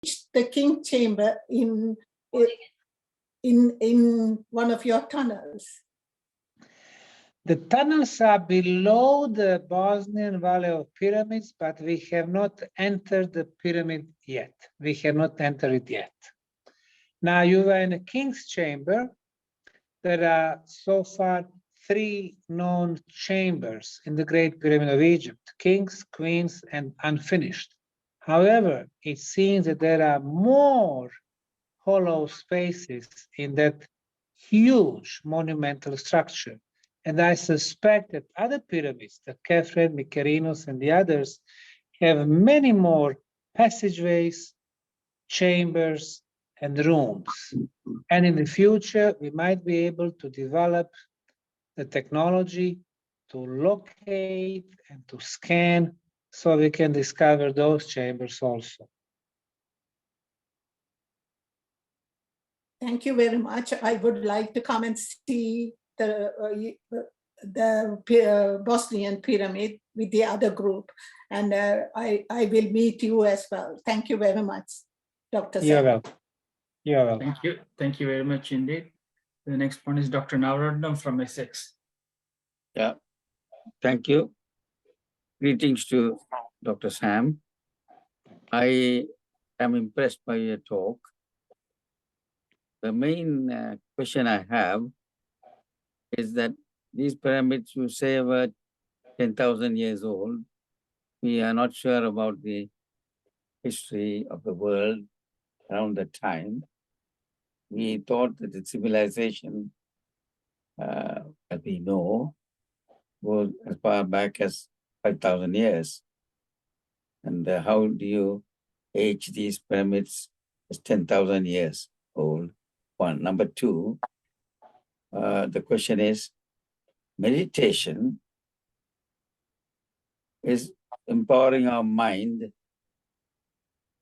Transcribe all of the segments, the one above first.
the king chamber in one of your tunnels? The tunnels are below the Bosnian Valley of Pyramids, but we have not entered the pyramid yet. We have not entered it yet. Now you were in a king's chamber. There are so far 3 known chambers in the Great Pyramid of Egypt: kings, queens, and unfinished. However, it seems that there are more hollow spaces in that huge monumental structure. And I suspect that other pyramids, the Khafre, Mykerinos, and the others, have many more passageways, chambers, and rooms. And in the future, we might be able to develop the technology to locate and to scan so we can discover those chambers also. Thank you very much. I would like to come and see the Bosnian pyramid with the other group, and I will meet you as well. Thank you very much, Dr. You're Sam. welcome. You're welcome. Thank you very much indeed. The next one is Dr. Navaratnam from Essex. Yeah, thank you. Greetings to Dr. Sam. I am impressed by your talk. The main question I have is that these pyramids you say were 10,000 years old. We are not sure about the history of the world around that time. We thought that the civilization that we know was as far back as 5,000 years. And how do you age these pyramids as 10,000 years old? One. Number two, the question is, meditation is empowering our mind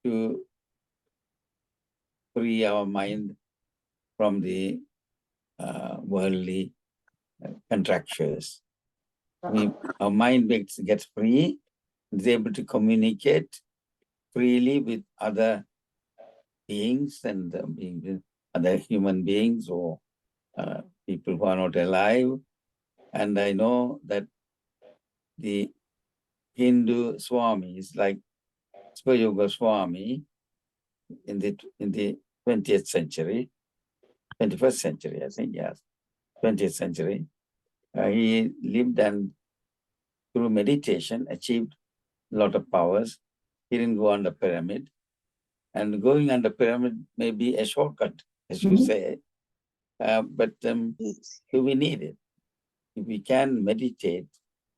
to free our mind from the worldly contractures. Our mind gets free, is able to communicate freely with other beings and other human beings or people who are not alive. And I know that the Hindu Swamis like Yoga Swami in the 20th century, 21st century, I think, yes, 20th century, he lived and through meditation achieved a lot of powers. He didn't go on the pyramid. And going on the pyramid may be a shortcut, as you say, but do we need it? If we can meditate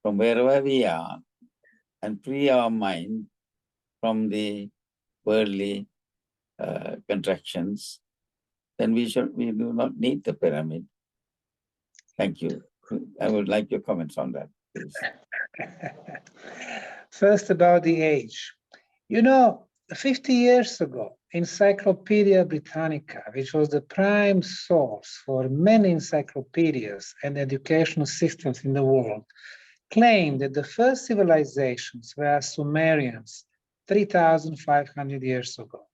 from wherever we are and free our mind from the worldly contractions, then we do not need the pyramid. Thank you. I would like your comments on that, please. First, about the age. You know, 50 years ago, Encyclopedia Britannica, which was the prime source for many encyclopedias and educational systems in the world, claimed that the first civilizations were Sumerians 3,500 years ago.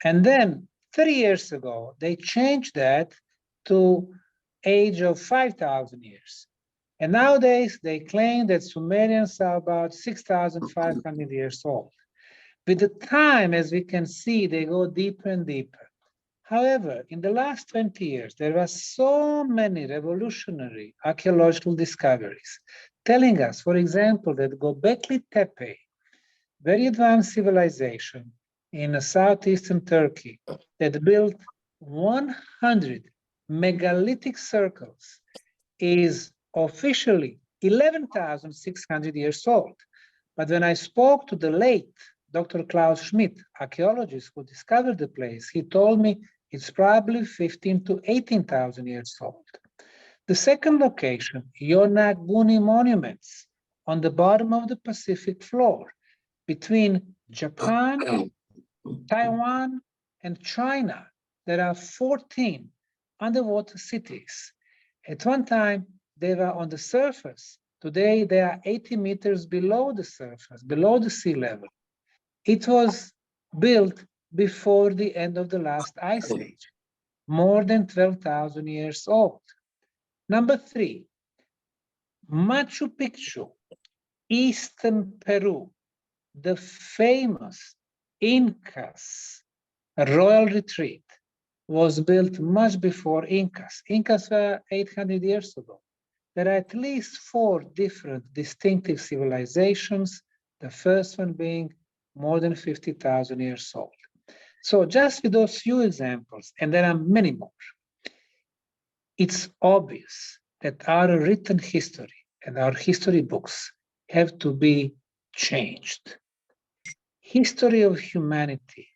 And then 3 years ago, they changed that to age of 5,000 years. And nowadays, they claim that Sumerians are about 6,500 years old. With the time, as we can see, they go deeper and deeper. However, in the last 20 years, there were so many revolutionary archaeological discoveries telling us, for example, that Göbekli Tepe, very advanced civilization in southeastern Turkey, that built 100 megalithic circles, is officially 11,600 years old. But when I spoke to the late Dr. Klaus Schmidt, archaeologist who discovered the place, he told me it's probably 15 to 18,000 years old. The second location, Yonaguni monuments on the bottom of the Pacific floor between Japan, Taiwan, and China. There are 14 underwater cities. At one time, they were on the surface. Today, they are 80 meters below the surface, below the sea level. It was built before the end of the last ice age, more than 12,000 years old. Number 3, Machu Picchu, Eastern Peru, the famous Incas royal retreat, was built much before Incas. Incas were 800 years ago. There are at least 4 different distinctive civilizations, the first one being more than 50,000 years old. So just with those few examples, and there are many more, it's obvious that our written history and our history books have to be changed. History of humanity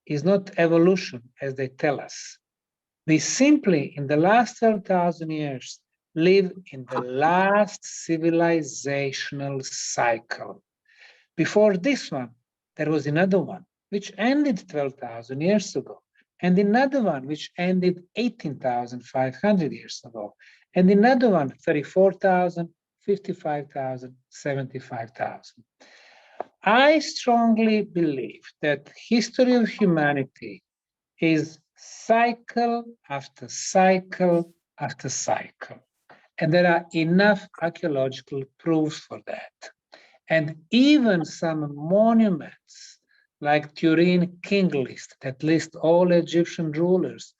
is not evolution as they tell us. We simply, in the last 12,000 years, live in the last civilizational cycle. Before this one, there was another one, which ended 12,000 years ago, and another one, which ended 18,500 years ago, and another one, 34,000, 55,000, 75,000. I strongly believe that history of humanity is cycle after cycle after cycle. And there are enough archaeological proofs for that. And even some monuments like Turin King List that list all Egyptian rulers,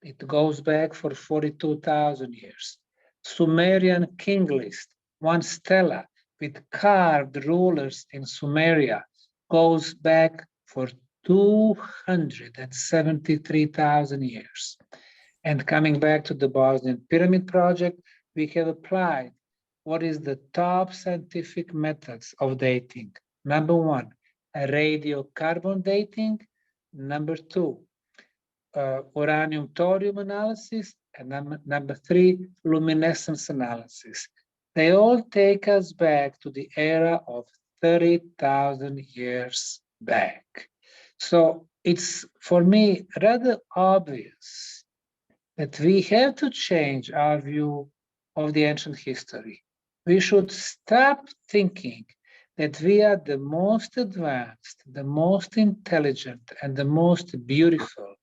it goes back for 42,000 years. Sumerian King List, one stela with carved rulers in Sumeria, goes back for 273,000 years. And coming back to the Bosnian Pyramid Project, we have applied what is the top scientific methods of dating. Number 1, radiocarbon dating. Number 2, uranium-thorium analysis. And number 3, luminescence analysis. They all take us back to the era of 30,000 years back. So it's, for me, rather obvious that we have to change our view of the ancient history. We should stop thinking that we are the most advanced, the most intelligent, and the most beautiful,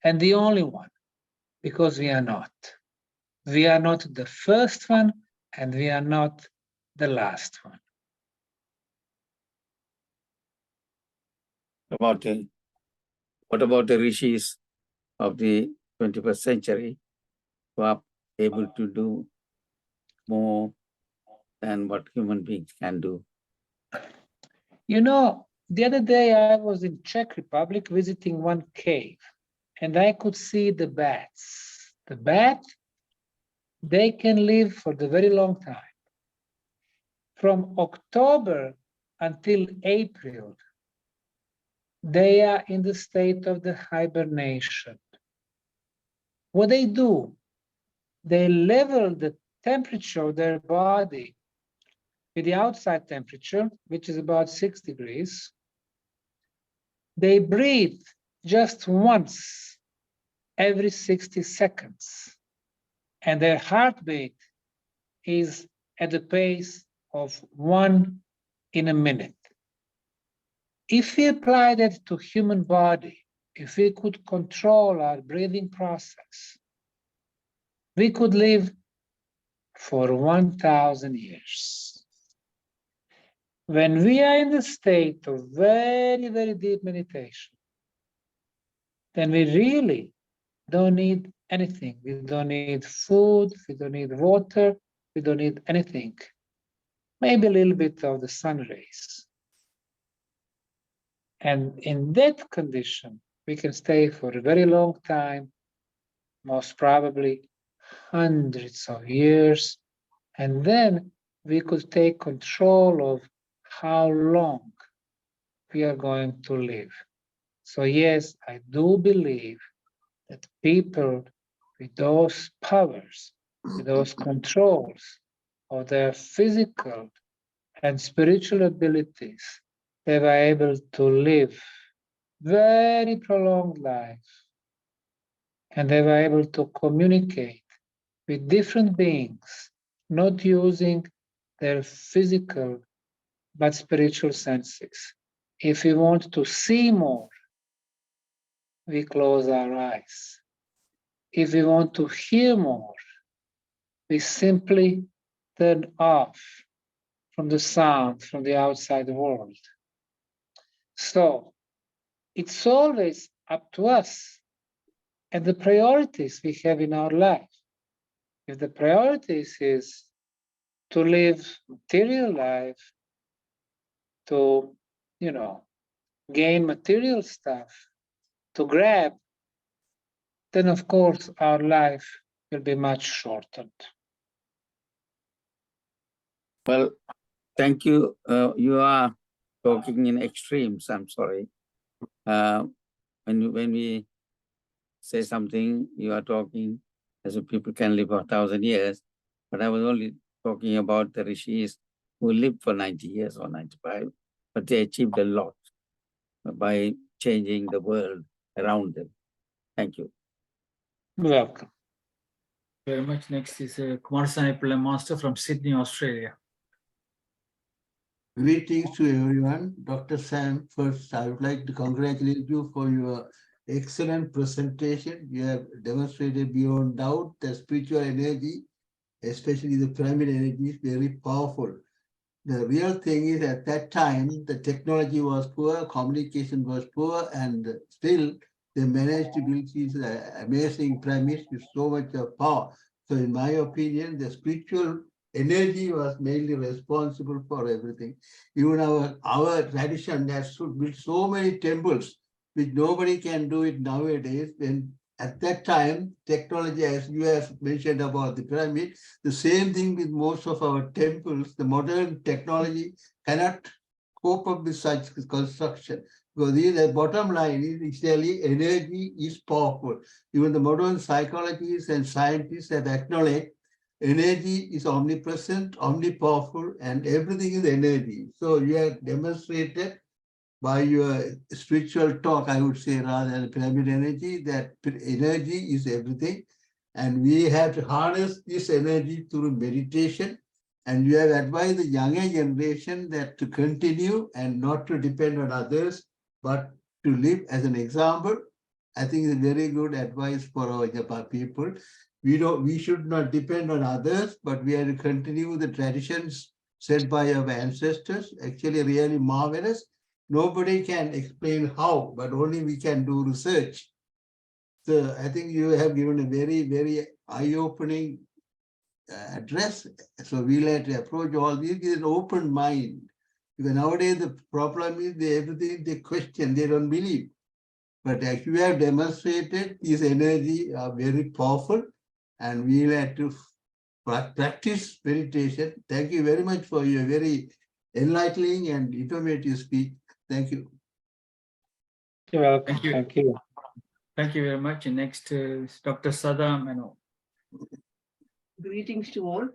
and the only one, because we are not. We are not the first one, and we are not the last one. What about the rishis of the 21st century who are able to do more than what human beings can do? You know, the other day I was in Czech Republic visiting one cave, and I could see the bats. The bat, they can live for the very long time. From October until April, they are in the state of the hibernation. What they do, they level the temperature of their body with the outside temperature, which is about 6 degrees. They breathe just once every 60 seconds, and their heartbeat is at the pace of 1 in a minute. If we apply that to human body, if we could control our breathing process, we could live for 1,000 years. When we are in the state of very, very deep meditation, then we really don't need anything. We don't need food, we don't need water, we don't need anything. Maybe a little bit of the sun rays. And in that condition, we can stay for a very long time, most probably hundreds of years, and then we could take control of how long we are going to live. So yes, I do believe that people with those powers, with those controls of their physical and spiritual abilities, they were able to live very prolonged life, and they were able to communicate with different beings, not using their physical but spiritual senses. If we want to see more, we close our eyes. If we want to hear more, we simply turn off from the sound from the outside world. So it's always up to us and the priorities we have in our life. If the priorities is to live material life, to, gain material stuff, to grab, then of course our life will be much shortened. Well, thank you. You are talking in extremes. I'm sorry. When we say something, you are talking as if people can live for 1,000 years. But I was only talking about the rishis who lived for 90 years or 95, but they achieved a lot by changing the world around them. Thank you. Welcome. Very much. Next is Kumar Sanipula Master from Sydney, Australia. Greetings to everyone. Dr. Sam, first, I would like to congratulate you for your excellent presentation. You have demonstrated beyond doubt that spiritual energy, especially the pyramid energy, is very powerful. The real thing is at that time, the technology was poor, communication was poor, and still they managed to build these amazing pyramids with so much of power. So in my opinion, the spiritual energy was mainly responsible for everything. Even our tradition has built so many temples, which nobody can do it nowadays. When at that time, technology, as you have mentioned about the pyramid, the same thing with most of our temples, the modern technology cannot cope up with such construction. Because the bottom line is actually energy is powerful. Even the modern psychologists and scientists have acknowledged energy is omnipresent, omnipowerful, and everything is energy. So you have demonstrated by your spiritual talk, I would say, rather than pyramid energy, that energy is everything. And we have to harness this energy through meditation. And you have advised the younger generation that to continue and not to depend on others, but to live as an example. I think it's a very good advice for our people. We should not depend on others, but we have to continue the traditions set by our ancestors. Actually, really marvelous. Nobody can explain how, but only we can do research. So I think you have given a very, very eye-opening address. So we'll have to approach all these with an open mind. Because nowadays the problem is everything they question, they don't believe. But as you have demonstrated, these energy are very powerful, and we'll have to practice meditation. Thank you very much for your very enlightening and informative speech. Thank you. You're welcome. Thank you. Thank you. Thank you very much. And next is Dr. Sada Meno. Greetings to all.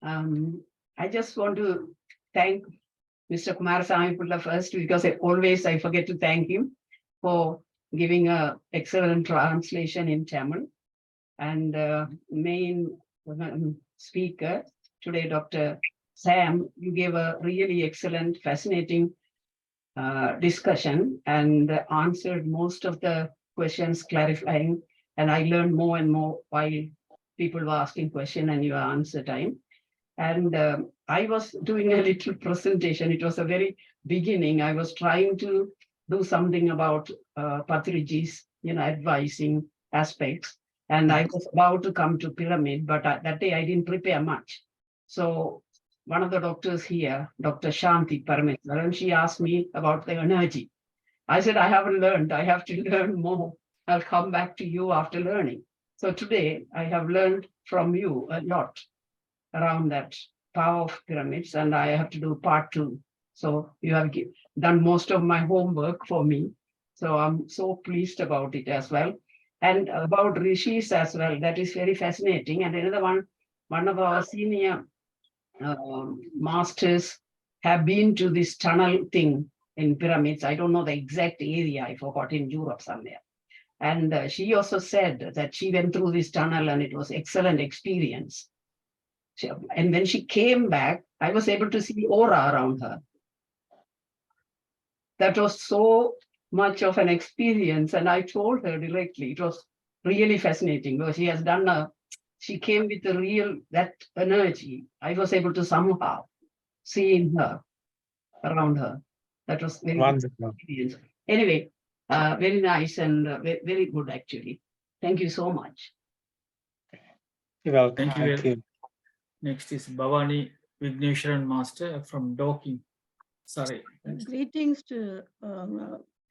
I just want to thank Mr. Kumar Sanipula first, because I forget to thank him for giving an excellent translation in Tamil. And main speaker today, Dr. Sam, you gave a really excellent, fascinating discussion and answered most of the questions, clarifying. And I learned more and more while people were asking questions and your answer time. And I was doing a little presentation. It was a very beginning. I was trying to do something about Patriji's, advising aspects. And I was about to come to pyramid, but that day I didn't prepare much. So one of the doctors here, Dr. Shanti Parameswaran, and she asked me about the energy. I said, I haven't learned. I have to learn more. I'll come back to you after learning. So today I have learned from you a lot around that power of pyramids, and I have to do part 2. So you have done most of my homework for me. So I'm so pleased about it as well. And about rishis as well, that is very fascinating. And another one of our senior masters have been to this tunnel thing in pyramids. I don't know the exact area, I forgot, in Europe somewhere. And she also said that she went through this tunnel and it was excellent experience. And when she came back, I was able to see the aura around her. That was so much of an experience. And I told her directly, it was really fascinating because she came with that energy. I was able to somehow see in her, around her. That was very good Wonderful. experience. Anyway, very nice and very good actually. Thank you so much. You're welcome. Thank you. Thank you. Next is Bhavani Vigneshwaran Master from Dorking. Sorry. Greetings to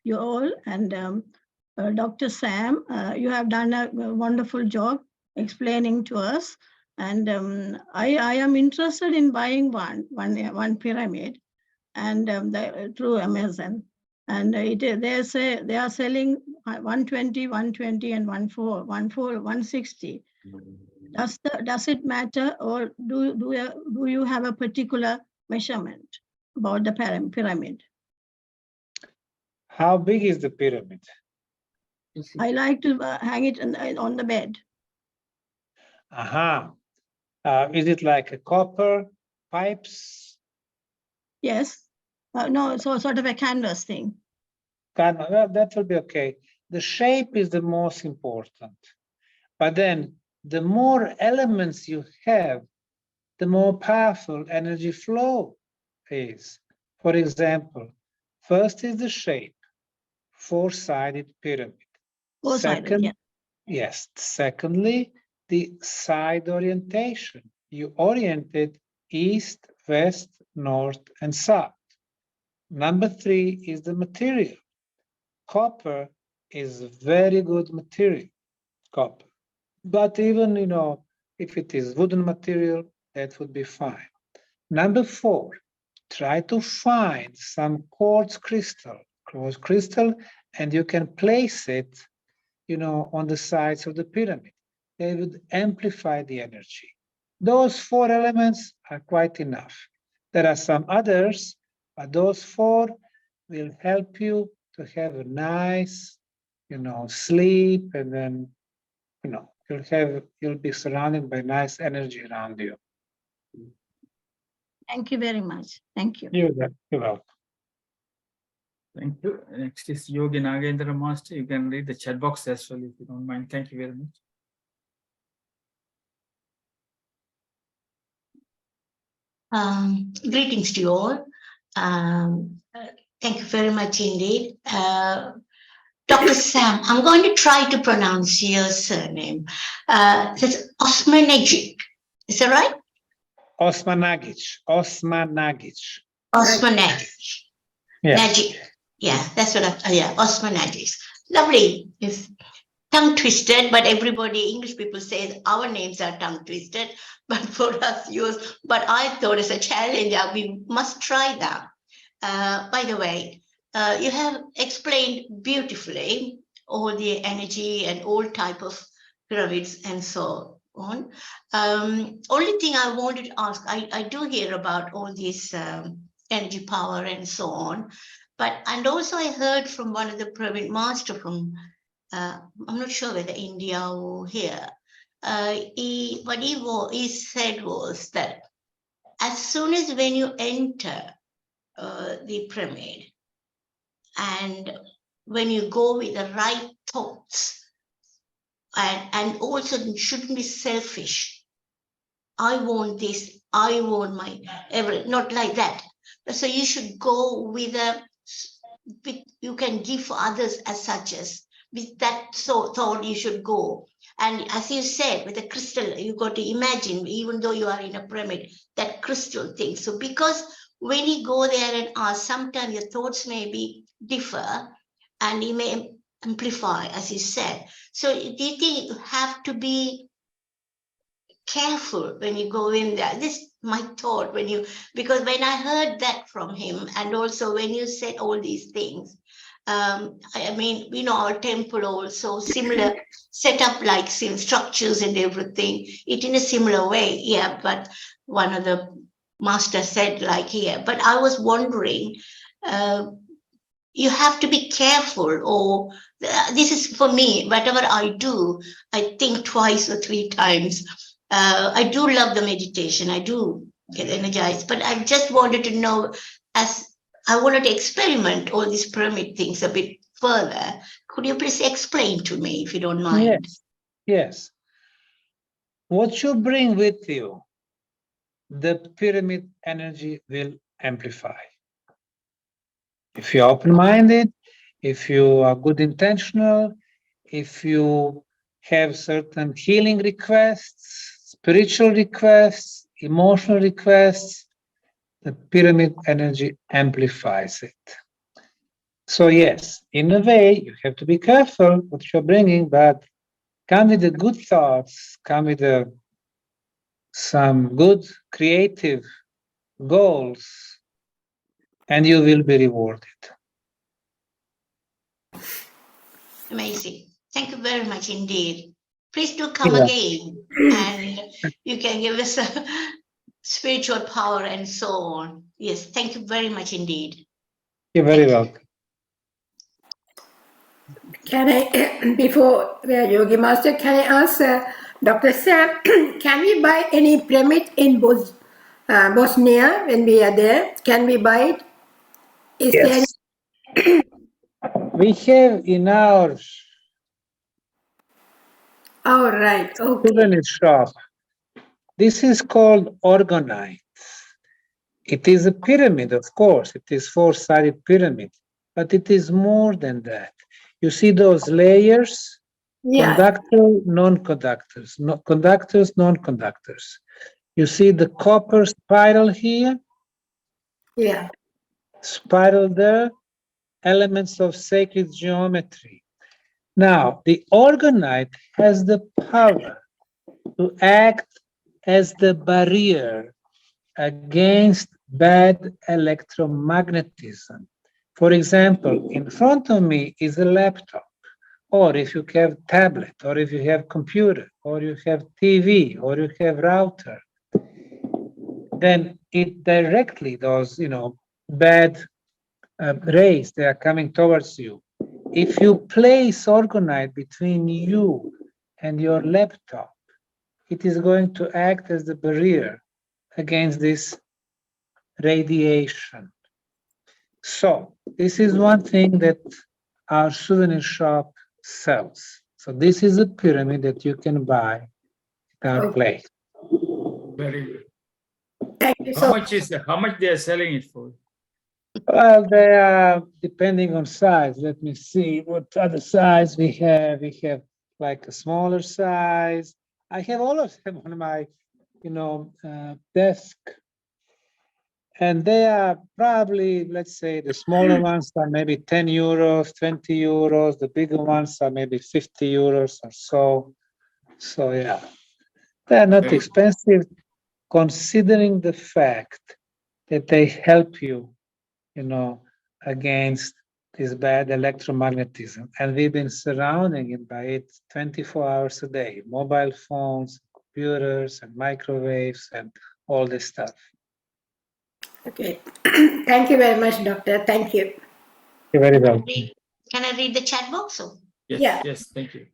you all, and Dr. Sam, you have done a wonderful job explaining to us, and I am interested in buying one pyramid, and through Amazon, and they say they are selling 120, 120, and 160. Does it matter, or do you have a particular measurement about the pyramid? How big is the pyramid? I like to hang it on the bed. Aha. Is it like a copper pipes? Yes. No, so sort of a canvas thing. Well, that will be okay. The shape is the most important. But then the more elements you have, the more powerful energy flow is. For example, first is the shape, four-sided pyramid. Four-sided, yeah. Yes. Secondly, the side orientation. You orient it east, west, north, and south. Number 3 is the material. Copper is a very good material, copper. But even, if it is wooden material, that would be fine. Number 4, try to find some quartz crystal, and you can place it, on the sides of the pyramid. They would amplify the energy. Those 4 elements are quite enough. There are some others, but those 4 will help you to have a nice, sleep, and then, you'll be surrounded by nice energy around you. Thank you very much. Thank you. You're welcome. Thank you. Next is Yogi Nagendra Master. You can read the chat box as well if you don't mind. Thank you very much. Greetings to you all. Thank you very much indeed. Dr. Sam, I'm going to try to pronounce your surname. It's Osmanagic. Is that right? Osmanagic. Osmanagic. Yes. Magic. Yeah, that's what Osmanagic. Lovely. It's tongue twisted, but English people say our names are tongue twisted, but for us, yours. But I thought it's a challenge. We must try that. By the way, you have explained beautifully all the energy and all type of pyramids and so on. Only thing I wanted to ask, I do hear about all this energy power and so on, and also I heard from one of the pyramid master from, I'm not sure whether India or here, what he said was that as soon as when you enter the pyramid, and when you go with the right thoughts, and also shouldn't be selfish. I want this, I want my everything, not like that. So you should go with you can give for others as such as, with that thought you should go. And as you said, with the crystal, you got to imagine, even though you are in a pyramid, that crystal thing. So because when you go there and ask, sometimes your thoughts may be differ, and you may amplify, as you said. So do you think you have to be careful when you go in there? This is my thought because when I heard that from him, and also when you said all these things, I mean, our temple also similar setup, like same structures and everything, it in a similar way. Yeah, but one of the master said like here, but I was wondering, you have to be careful, or this is for me, whatever I do, I think twice or 3 times. I do love the meditation, I do get energized, but I just wanted to know, as I wanted to experiment all these pyramid things a bit further, could you please explain to me, if you don't mind? Yes, yes. What you bring with you, the pyramid energy will amplify. If you're open-minded, if you are good intentional, if you have certain healing requests, spiritual requests, emotional requests, the pyramid energy amplifies it. So yes, in a way, you have to be careful what you're bringing, but come with the good thoughts, come with some good creative goals, and you will be rewarded. Amazing. Thank you very much indeed. Please do come Yeah. again, and you can give us a spiritual power and so on. Yes, thank you very much indeed. You're very welcome. Can I, before Yogi Master, can I ask Dr. Sam, can we buy any pyramid in Bosnia when we are there? Can we buy it? Is there any? Yes. We have in our Oh, right. Okay. souvenir shop, this is called orgonite. It is a pyramid, of course. It is four-sided pyramid, but it is more than that. You see those layers? Yeah. Conductor, non-conductors, conductors, non-conductors. You see the copper spiral here? Yeah. Spiral there, elements of sacred geometry. Now, the orgonite has the power to act as the barrier against bad electromagnetism. For example, in front of me is a laptop, or if you have tablet, or if you have computer, or you have TV, or you have router, then it directly, those bad rays, they are coming towards you. If you place orgonite between you and your laptop, it is going to act as the barrier against this radiation. So this is one thing that our souvenir shop sells. So this is a pyramid that you can buy at our place. Very good. Thank you How so much is how much they are selling it for? Well, they are depending on size. Let me see what other size we have. We have like a smaller size. I have all of them on my, desk. And they are probably, let's say, the smaller ones are maybe 10 euros, 20 euros. The bigger ones are maybe 50 euros or so. So yeah, they are not Very- expensive, considering the fact that they help you, against this bad electromagnetism. And we've been surrounding it by it 24 hours a day, mobile phones, computers, and microwaves, and all this stuff. Okay. Thank you very much, Doctor. Thank you. You're very welcome. Can I read the chat box? Or? Yes, Yeah. yes, thank you.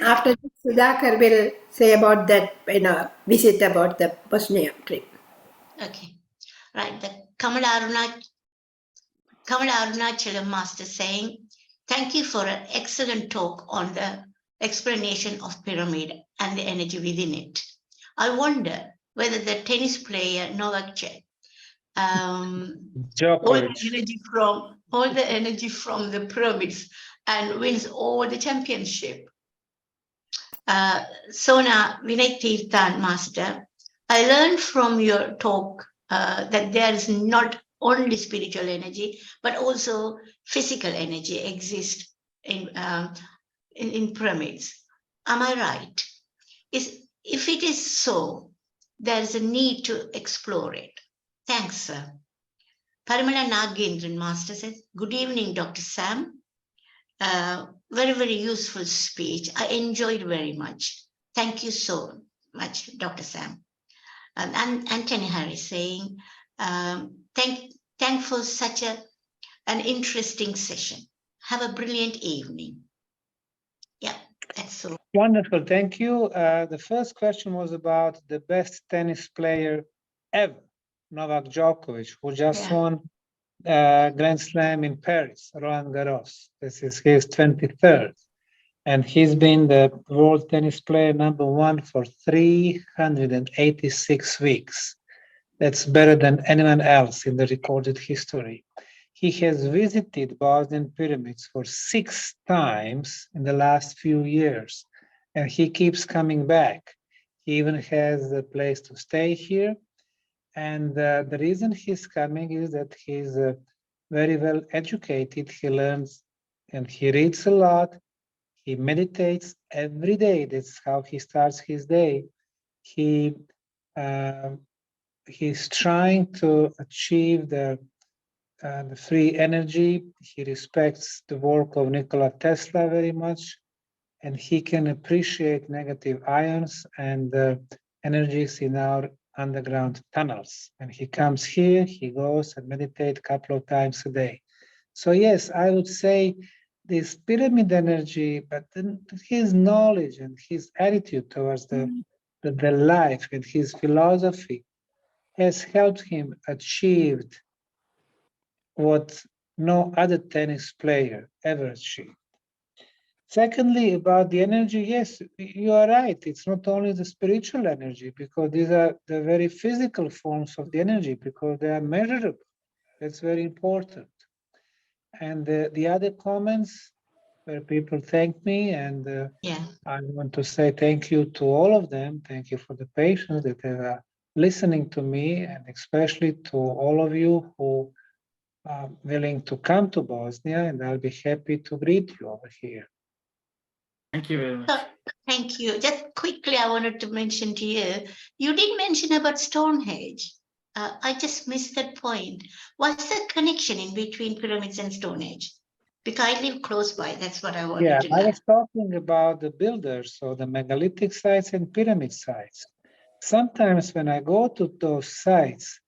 After this, Sudhakar will say about that, visit about the Bosnia trip. Okay. Right. The Kamala Arunachalam Master saying, thank you for an excellent talk on the explanation of pyramid and the energy within it. I wonder whether the tennis player Novak all the energy from the pyramids and wins all the championship. Sona Vinay Tirthan Master, I learned from your talk that there is not only spiritual energy, but also physical energy exists in pyramids. Am I right? If it is so, there is a need to explore it. Thanks, sir. Parimala Nagendran Master says, good evening, Dr. Sam. Very, very useful speech. I enjoyed very much. Thank you so much, Dr. Sam. And Anthony Harris saying, thank for such an interesting session. Have a brilliant evening. Yeah, that's all. Wonderful, thank you. The first question was about the best tennis player ever, Novak Djokovic, who just won Grand Slam in Paris, Roland Garros. This is his 23rd. And he's been the world tennis player #1 for 386 weeks. That's better than anyone else in the recorded history. He has visited Bosnian pyramids for 6 times in the last few years, and he keeps coming back. He even has a place to stay here. And the reason he's coming is that he's very well educated. He learns and he reads a lot. He meditates every day. That's how he starts his day. He's trying to achieve the free energy. He respects the work of Nikola Tesla very much, and he can appreciate negative ions and energies in our underground tunnels. And he comes here, he goes and meditates a couple of times a day. So yes, I would say this pyramid energy, but then his knowledge and his attitude towards the life and his philosophy has helped him achieve what no other tennis player ever achieved. Secondly, about the energy, yes, you are right. It's not only the spiritual energy, because these are the very physical forms of the energy, because they are measurable. That's very important. And the other comments where people thank me, and I want to say thank you to all of them. Thank you for the patience that they are listening to me, and especially to all of you who are willing to come to Bosnia, and I'll be happy to greet you over here. Thank you very much. Thank you. Just quickly, I wanted to mention to you, you did mention about Stonehenge. I just missed that point. What's the connection in between pyramids and Stonehenge? Because I live close by, that's what I wanted to know. I was talking about the builders, so the megalithic sites and pyramid sites. Sometimes when I go to those sites,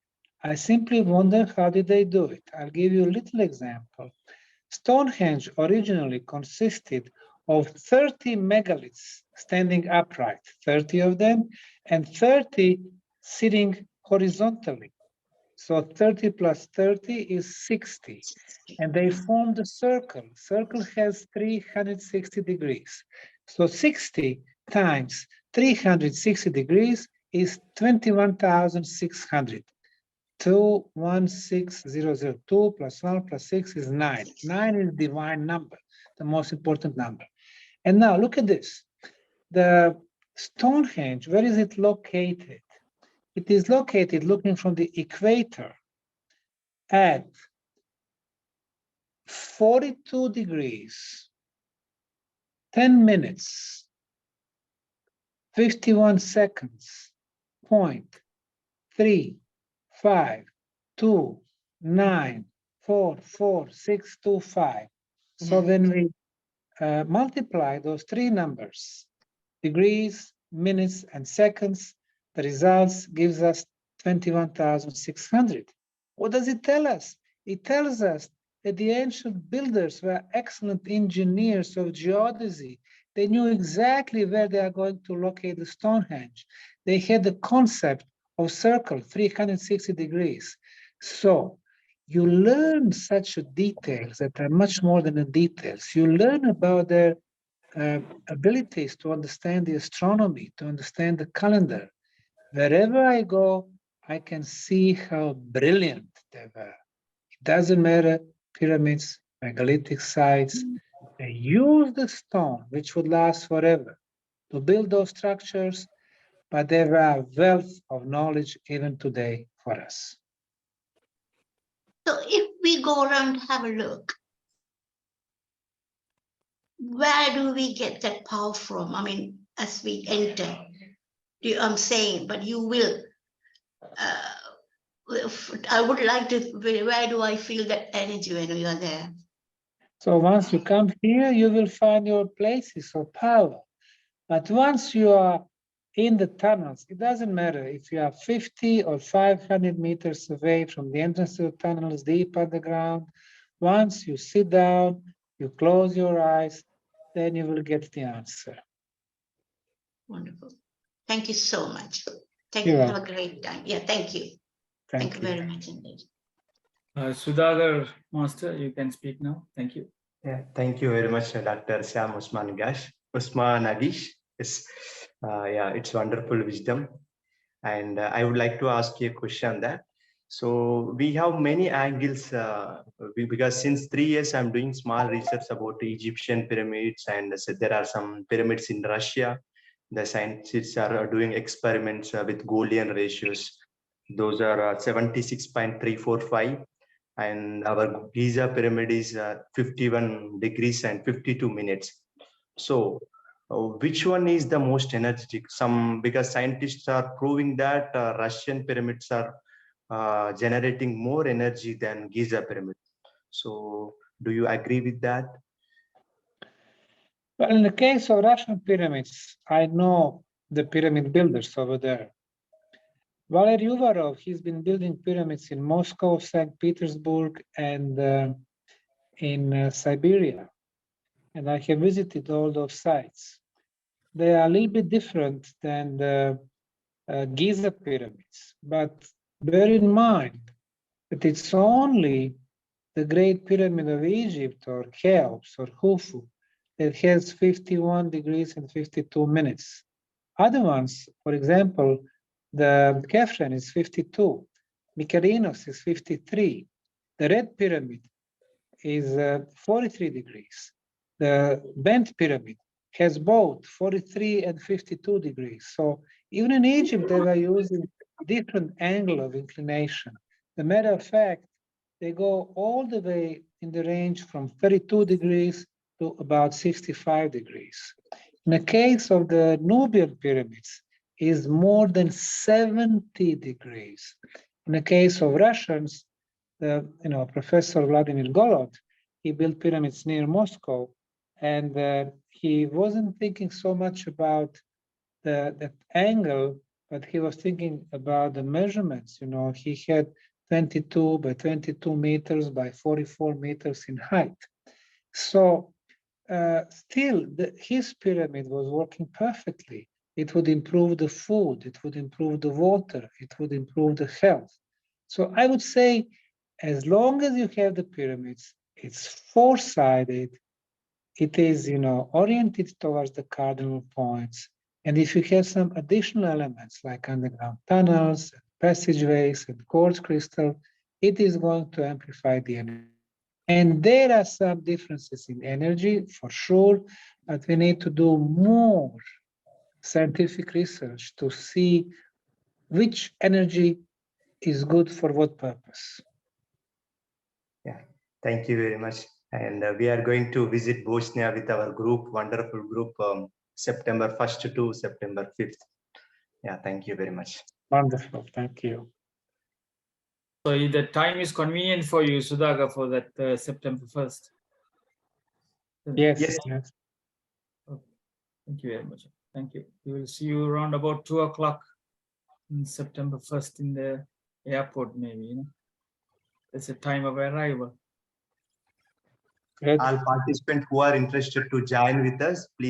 I simply wonder how did they do it. I'll give you a little example. Stonehenge originally consisted of 30 megaliths standing upright, 30 of them, and 30 sitting horizontally. So 30 plus 30 is 60. And they formed a circle. Circle has 360 degrees. So 60 times 360 degrees is 21,600. 216,002 plus 1 plus 6 is 9. 9 is divine number, the most important number. And now look at this. The Stonehenge, where is it located? It is located looking from the equator at 42 degrees, 10 minutes, 51 seconds, 0.352944625. So when we multiply those three numbers, degrees, minutes, and seconds, the results gives us 21,600. What does it tell us? It tells us that the ancient builders were excellent engineers of geodesy. They knew exactly where they are going to locate the Stonehenge. They had the concept of circle, 360 degrees. So you learn such details that are much more than the details. You learn about their abilities to understand the astronomy, to understand the calendar. Wherever I go, I can see how brilliant they were. It doesn't matter, pyramids, megalithic sites, they use the stone, which would last forever, to build those structures, but they were a wealth of knowledge even today for us. So if we go around and have a look, where do we get that power from? I mean, as we enter, I'm saying, but you will, I would like to, where do I feel that energy when we are there? So once you come here, you will find your places of power. But once you are in the tunnels, it doesn't matter if you are 50 or 500 meters away from the entrance to the tunnels, deep underground. Once you sit down, you close your eyes, then you will get the answer. Wonderful. Thank you so much. Thank You're you. Have welcome. a great time. Yeah, thank you. Thank you very much indeed. Sudhakar Master, you can speak now. Thank you. Yeah, thank you very much, Dr. Sam Osmanagic. Yes, yeah, it's wonderful wisdom. And I would like to ask you a question that. So we have many angles because since 3 years I'm doing small research about the Egyptian pyramids, and so there are some pyramids in Russia. The scientists are doing experiments with Gaussian ratios. Those are 76.345. And our Giza pyramid is 51 degrees and 52 minutes. So which one is the most energetic? Because scientists are proving that Russian pyramids are generating more energy than Giza pyramid. So do you agree with that? Well, in the case of Russian pyramids, I know the pyramid builders over there. Valery Uvarov, he's been building pyramids in Moscow, St. Petersburg, and in Siberia. And I have visited all those sites. They are a little bit different than the Giza pyramids, but bear in mind that it's only the Great Pyramid of Egypt, or Cheops, or Khufu, that has 51 degrees and 52 minutes. Other ones, for example, the Kefren is 52, Mykerinos is 53, the Red Pyramid is 43 degrees. The Bent Pyramid has both 43 and 52 degrees. So even in Egypt, they were using different angle of inclination. As a matter of fact, they go all the way in the range from 32 degrees to about 65 degrees. In the case of the Nubian pyramids, is more than 70 degrees. In the case of Russians, Professor Vladimir Golod, he built pyramids near Moscow, and he wasn't thinking so much about that angle, but he was thinking about the measurements. He had 22 by 22 meters by 44 meters in height. So still, his pyramid was working perfectly. It would improve the food, it would improve the water, it would improve the health. So I would say, as long as you have the pyramids, it's four-sided, it is, oriented towards the cardinal points. And if you have some additional elements like underground tunnels, passageways, and quartz crystal, it is going to amplify the energy. And there are some differences in energy, for sure, but we need to do more scientific research to see which energy is good for what purpose. Yeah, thank you very much. And we are going to visit Bosnia with our group, wonderful group, September 1st to September 5th. Yeah, thank you very much. Wonderful, thank you. So the time is convenient for you, Sudhakar, for that September 1st? Yes. Okay. Thank you very much. Thank you. We will see you around about 2 o'clock on September 1st in the airport, maybe. It's a time of arrival. All participants who are interested to join with us, please